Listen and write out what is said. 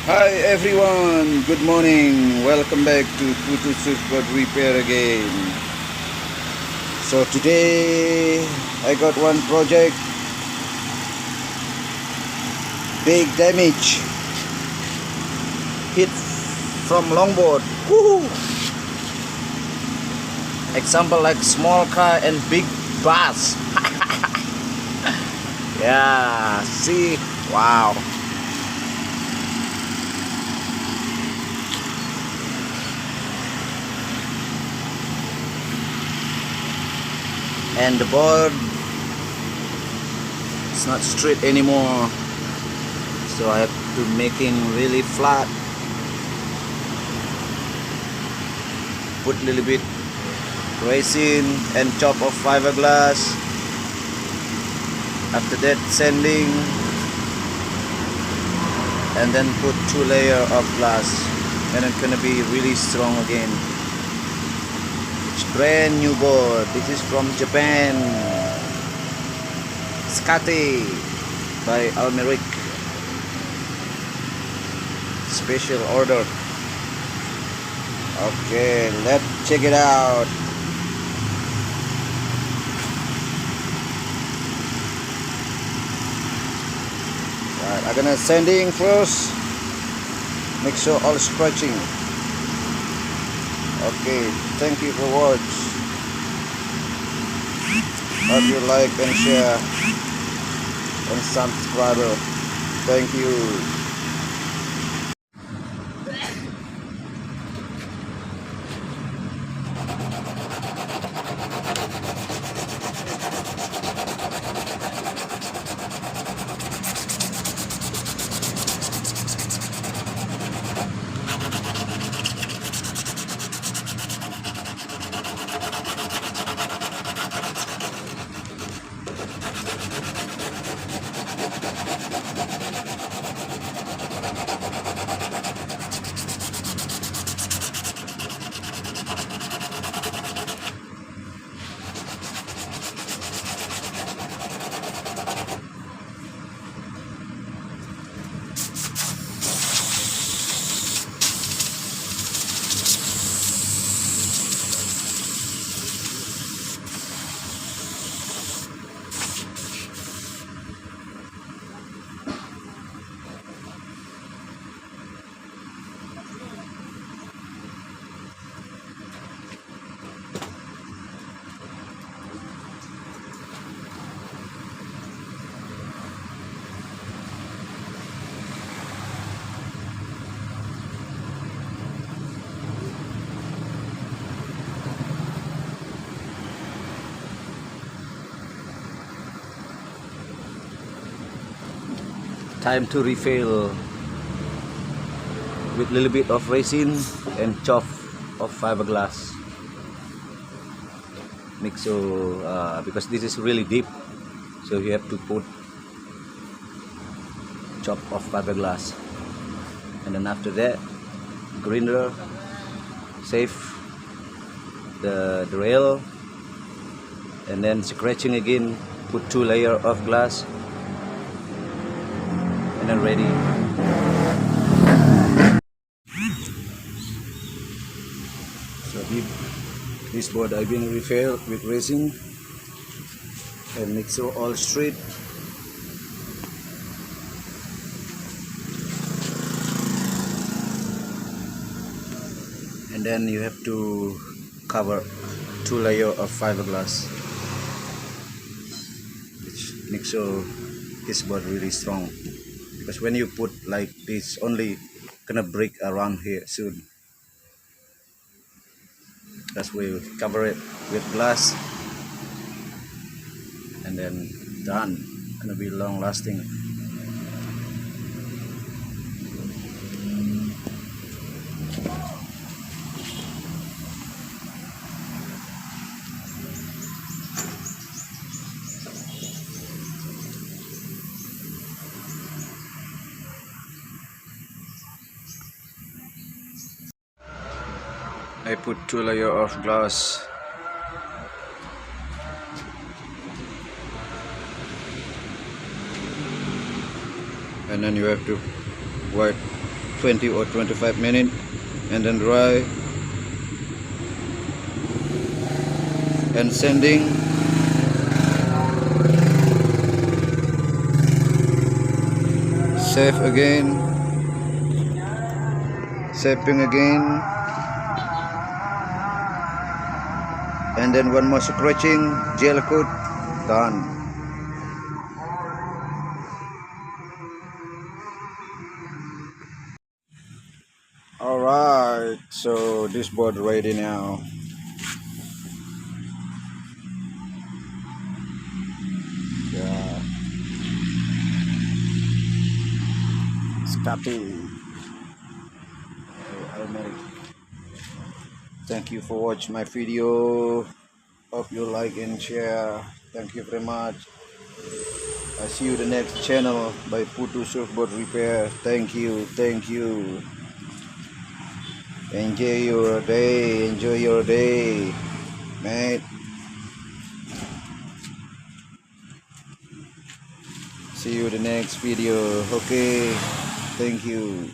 Hi everyone, good morning. Welcome back to Putu Surfboard Repair again. So today I got one project, big damage, hit from longboard. Woohoo! Example like small car and big bus. Yeah, see, wow. And the board it's not straight anymore, so I have to making really flat, put a little bit resin and chop of fiberglass. After that sanding, and then put 2 layers of glass, and it's gonna be really strong again. Brand new board. This is from Japan. Scotty by Almeric. Special order. Okay, let's check it out. Right, I'm gonna sanding first. Make sure all scratching. Okay, thank you for watch. Hope you like and share and subscribe. Thank you. Time to refill with little bit of resin and chop of fiberglass. Mix so because this is really deep, so you have to put chop of fiberglass, and then after that grinder, save the rail, and then scratching again, put 2 layers of glass, and then ready. So this board I've been refilled with resin and make sure all straight. And then you have to cover 2 layers of fiberglass, which makes sure this board really strong. Because when you put like this, only gonna break around here soon. That's why you cover it with glass, and then done. Gonna be long lasting. I put 2 layers of glass. And then you have to wipe 20 or 25 minutes and then dry and sanding. Save again, shaping again, and then one more scratching, gel coat, done. Alright, so this board ready now. Yeah, Scotty. Thank you for watching my video. Hope you like and share. Thank you very much. I see you the next channel by Putu Surfboard Repair. Thank you, thank you. Enjoy your day, mate. See you the next video. Okay, thank you.